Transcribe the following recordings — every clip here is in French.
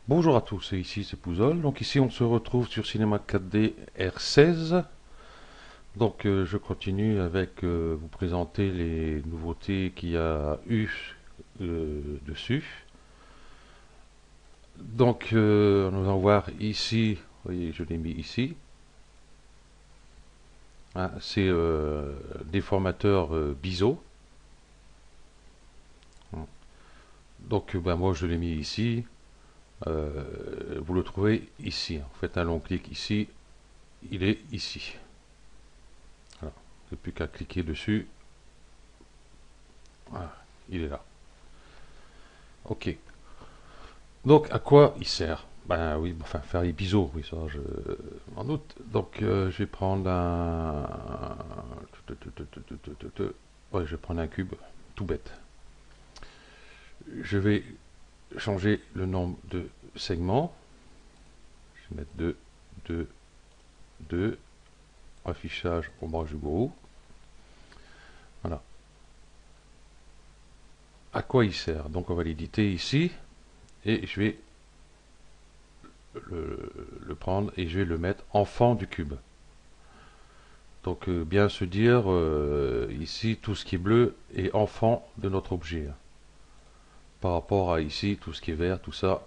Bonjour à tous, et ici c'est Pouzol. Donc ici on se retrouve sur Cinéma 4D R16. Donc je continue avec vous présenter les nouveautés qu'il y a eu dessus. Donc nous allons voir ici, vous voyez je l'ai mis ici. Hein, c'est des formateurs BISO. Donc ben, moi je l'ai mis ici. Vous le trouvez ici. Vous faites un long clic ici, il est ici. Voilà. Il n'y a plus qu'à cliquer dessus. Voilà, il est là. Ok. Donc, à quoi il sert? Ben oui, enfin, faire les biseaux, oui, ça, je m'en doute. Donc, je vais prendre un. Ouais, je vais prendre un cube, tout bête. Je vais changer le nombre de segments. Je vais mettre 2, 2, 2. Affichage ombrage du gourou. Voilà. À quoi il sert? Donc, on va l'éditer ici. Et je vais le prendre et je vais le mettre enfant du cube. Donc bien se dire, ici tout ce qui est bleu est enfant de notre objet. Par rapport à ici, tout ce qui est vert, tout ça,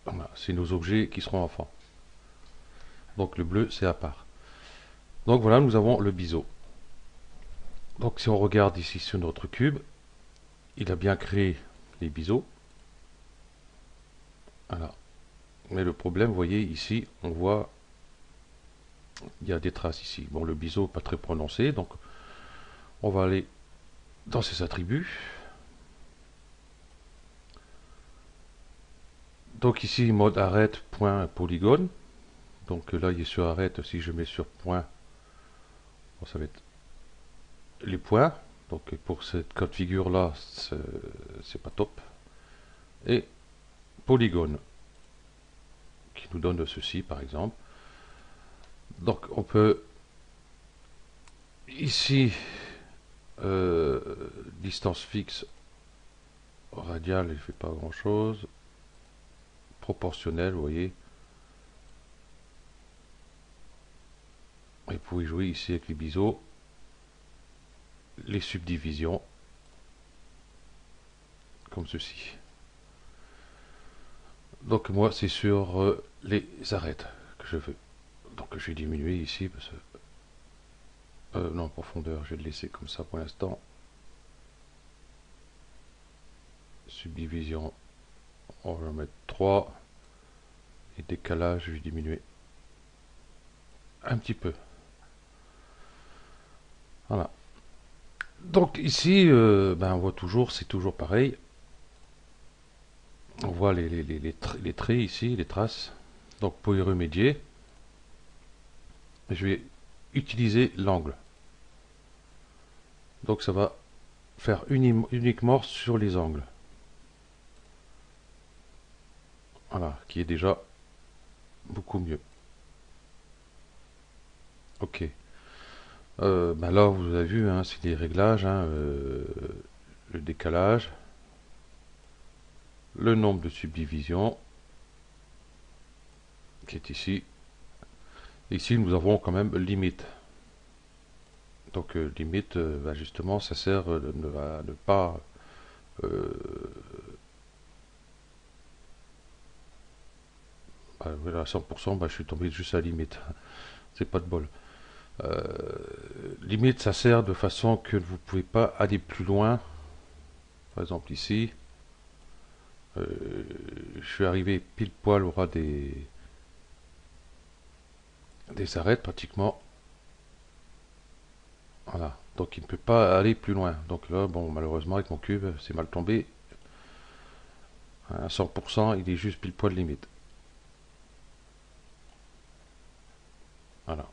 voilà, c'est nos objets qui seront enfants. Donc le bleu c'est à part. Donc voilà, nous avons le biseau. Donc si on regarde ici sur notre cube, il a bien créé les biseaux. Voilà. Mais le problème, vous voyez ici, on voit, il y a des traces ici. Bon, le biseau pas très prononcé, donc on va aller dans ses attributs. Donc ici, mode arrête, point, polygone. Donc là, il est sur arrête. Si je mets sur point, bon, ça va être les points. Donc pour cette cas de figure là, c'est pas top. Et polygone, qui nous donne ceci par exemple. Donc on peut ici euh, distance fixe radiale, il fait pas grand chose. Proportionnel, vous voyez. Et vous pouvez jouer ici avec les biseaux, les subdivisions, comme ceci. Donc moi c'est sur les arêtes que je veux. Donc je vais diminuer ici parce que non, profondeur, je vais le laisser comme ça pour l'instant. Subdivision, on va mettre 3. Et décalage, je vais diminuer un petit peu. Voilà. Donc ici, ben, on voit toujours, c'est toujours pareil. On voit les traits ici, les traces. Donc pour y remédier, je vais utiliser l'angle. Donc ça va faire uniquement sur les angles. Voilà, qui est déjà beaucoup mieux. Ok. Ben là, vous avez vu, hein, c'est des réglages, hein, le décalage, le nombre de subdivisions, qui est ici. Ici, nous avons quand même limite. Donc, limite, ben justement, ça sert à ne pas voilà, à 100%, ben, je suis tombé juste à la limite. C'est pas de bol. Euh, limite, ça sert de façon que vous ne pouvez pas aller plus loin. Par exemple, ici, euh, je suis arrivé pile poil au ras des arêtes pratiquement. Voilà. Donc il ne peut pas aller plus loin. Donc là, bon, malheureusement, avec mon cube, c'est mal tombé. À 100%, il est juste pile poil limite. Voilà.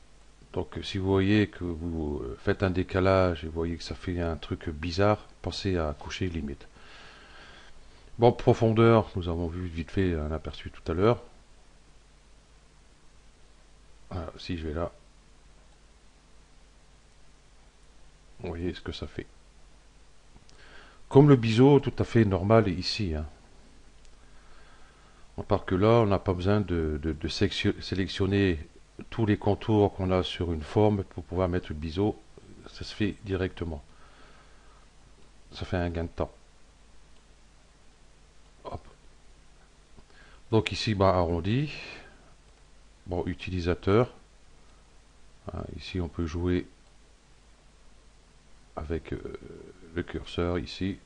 Donc si vous voyez que vous faites un décalage et vous voyez que ça fait un truc bizarre, pensez à coucher limite. Bon, profondeur, nous avons vu vite fait un aperçu tout à l'heure. Voilà, si je vais là, vous voyez ce que ça fait. Comme le biseau tout à fait normal ici. Hein. À part que là, on n'a pas besoin de sélectionner tous les contours qu'on a sur une forme pour pouvoir mettre le biseau. Ça se fait directement. Ça fait un gain de temps. Hop. Donc ici, bah, arrondi. Bon, utilisateur. Hein, ici, on peut jouer avec le curseur ici.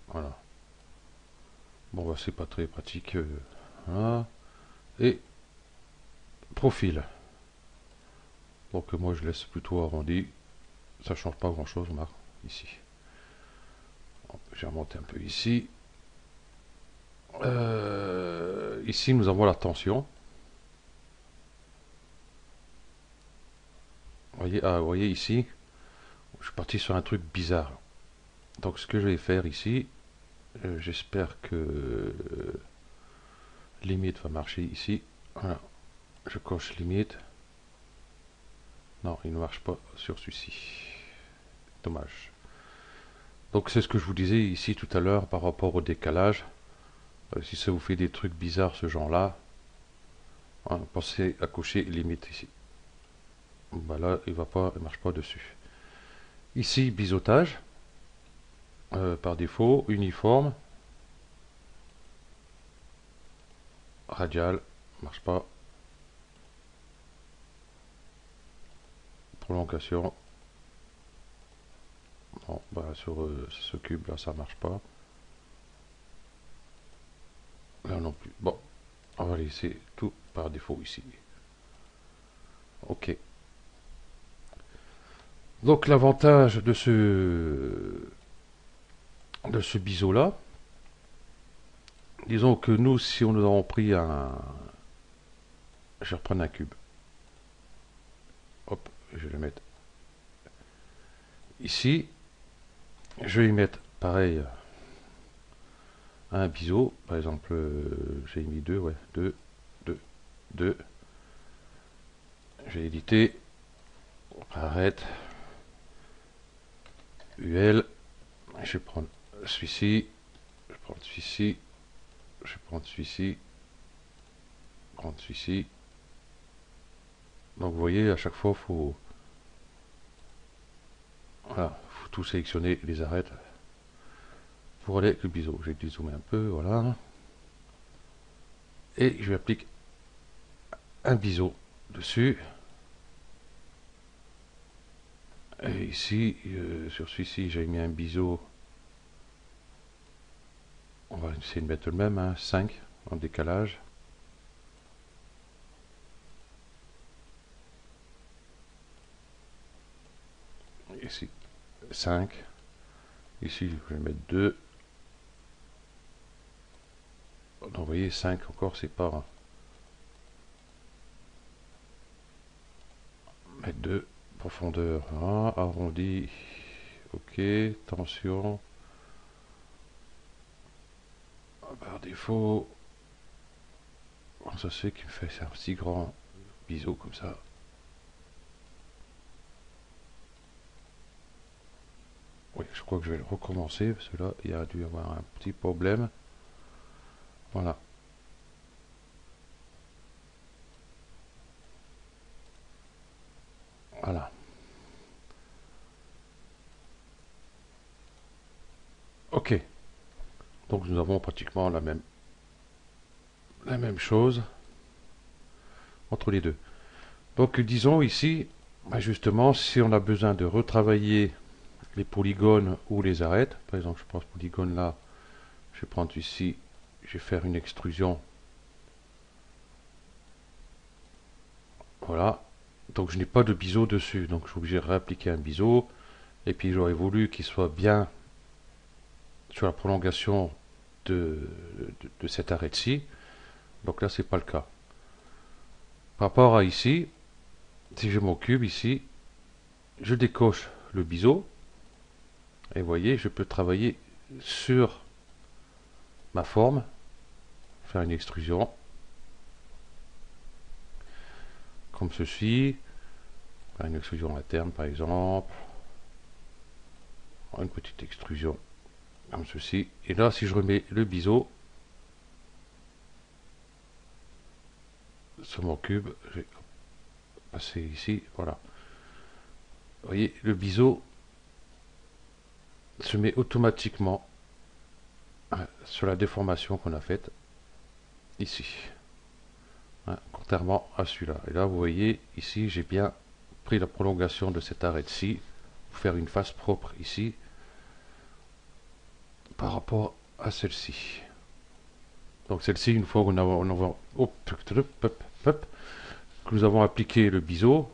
Voilà. Bon, bah, c'est pas très pratique. Voilà. Et profil. Donc moi, je laisse plutôt arrondi. Ça change pas grand-chose, on marque ici. Je vais remonter un peu ici. Ici, nous avons la tension. Vous voyez ici, je suis parti sur un truc bizarre. Donc ce que je vais faire ici, j'espère que limite va marcher ici. Voilà, je coche limite. Non, il ne marche pas sur celui-ci. Dommage. Donc c'est ce que je vous disais ici tout à l'heure par rapport au décalage. Si ça vous fait des trucs bizarres ce genre-là, hein, pensez à cocher limite ici. Bah là, il marche pas dessus. Ici, biseautage. Par défaut, uniforme. Radial, marche pas. Prolongation. Bon, bah sur ce cube là, ça marche pas. Là non plus. Bon, on va laisser tout par défaut ici. Ok. Donc l'avantage de ce biseau là, disons que nous, si on nous avons pris un, je vais reprendre un cube. Hop, je vais le mettre ici. Je vais y mettre pareil un biseau. Par exemple, j'ai mis deux, ouais, deux. Je vais éditer. Arrête. UL. Je vais prendre celui-ci. Je vais prendre celui-ci. Je vais prendre celui-ci. Prendre celui-ci. Donc vous voyez, à chaque fois, faut tout sélectionner les arêtes pour aller avec le biseau. J'ai dû zoomer un peu, voilà. Et je vais appliquer un biseau dessus. Et ici, sur celui-ci, j'ai mis un biseau. On va essayer de mettre le même, hein, 5 en décalage. Ici, 5. Ici, je vais mettre 2. Donc, vous voyez, 5 encore, c'est pas... Mettre 2. Profondeur 1, arrondi. Ok, tension. Par défaut, ça se fait qu'il me fait un si grand biseau comme ça. Oui, je crois que je vais le recommencer parce que là, il y a dû y avoir un petit problème. Voilà. Voilà. Ok. Donc nous avons pratiquement la même chose entre les deux. Donc disons ici, bah justement, si on a besoin de retravailler les polygones ou les arêtes, par exemple je prends ce polygone là, je vais prendre ici, je vais faire une extrusion. Voilà. Donc je n'ai pas de biseau dessus, donc je suis obligé de réappliquer un biseau. Et puis j'aurais voulu qu'il soit bien sur la prolongation de cette arête-ci. Donc là, c'est pas le cas. Par rapport à ici, si je m'occupe ici, je décoche le biseau. Et vous voyez, je peux travailler sur ma forme, faire une extrusion, comme ceci, faire une extrusion interne par exemple, une petite extrusion comme ceci. Et là, si je remets le biseau sur mon cube, je vais passer ici, voilà. Vous voyez, le biseau se met automatiquement sur la déformation qu'on a faite ici. Contrairement à celui-là. Et là, vous voyez, ici, j'ai bien pris la prolongation de cette arête-ci pour faire une face propre ici par rapport à celle-ci. Donc celle-ci, une fois que nous avons appliqué le biseau,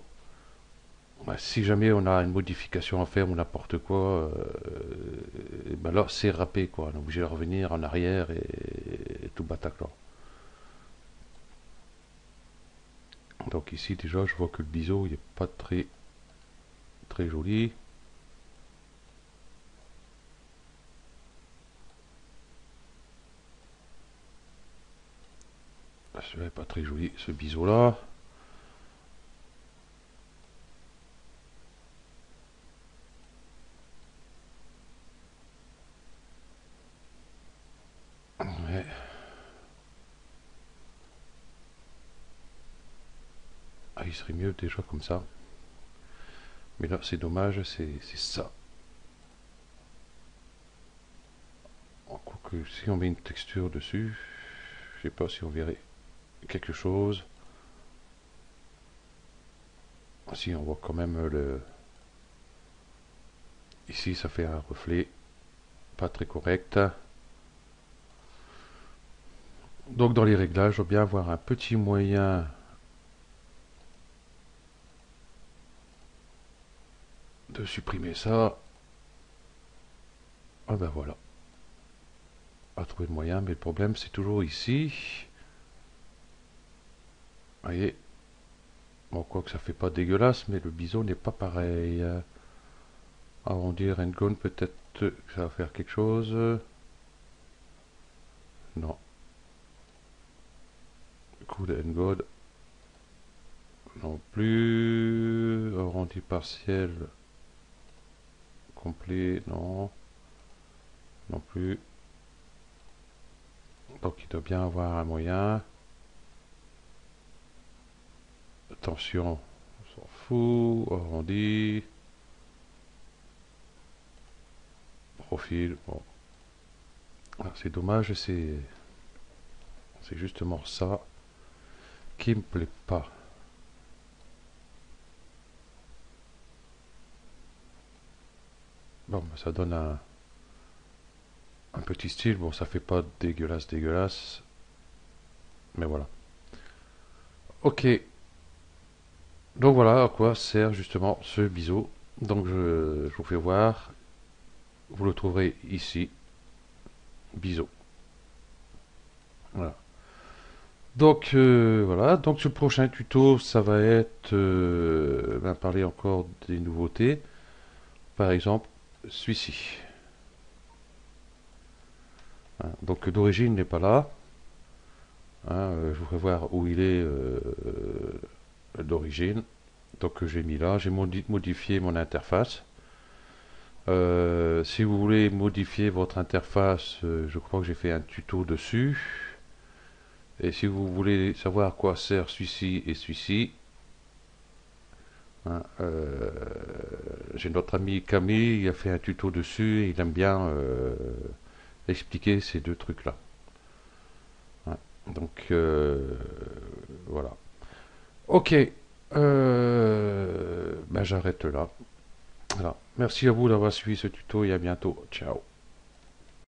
si jamais on a une modification à faire ou n'importe quoi, ben là c'est râpé quoi. On est obligé de revenir en arrière et tout bataclan. Donc ici déjà je vois que le biseau il n'est pas très joli. Celui-là n'est pas très joli, ce biseau là. Ouais. Ah, il serait mieux déjà comme ça. Mais là c'est dommage, c'est ça. Quoique si on met une texture dessus, je sais pas si on verrait quelque chose. Si on voit quand même le... Ici ça fait un reflet pas très correct. Donc dans les réglages, je dois bien avoir un petit moyen de supprimer ça. Ah ben voilà. À trouver le moyen, mais le problème c'est toujours ici. Vous voyez. Bon, quoi que ça fait pas dégueulasse, mais le biseau n'est pas pareil. Arrondir and gone, peut-être que ça va faire quelque chose. Non. Cool and gone. Non plus. Arrondi partiel. Complet, non. Non plus. Donc il doit bien avoir un moyen. Attention, on s'en fout. Arrondi. Profil, bon. Ah, c'est dommage, c'est justement ça qui me plaît pas. Bon, ça donne un petit style. Bon, ça fait pas dégueulasse. Mais voilà. Ok. Donc voilà à quoi sert justement ce biseau. Donc je vous fais voir. Vous le trouverez ici. Biseau. Voilà. Donc voilà. Donc ce prochain tuto, ça va être parler encore des nouveautés. Par exemple, celui-ci. Donc d'origine n'est pas là. Je voudrais voir où il est d'origine. Donc j'ai mis là. J'ai modifié mon interface. Si vous voulez modifier votre interface, je crois que j'ai fait un tuto dessus. Et si vous voulez savoir à quoi sert celui-ci et celui-ci, j'ai notre ami Camille, il a fait un tuto dessus et il aime bien expliquer ces deux trucs-là. Donc voilà. Ok, j'arrête là. Voilà. Merci à vous d'avoir suivi ce tuto et à bientôt. Ciao.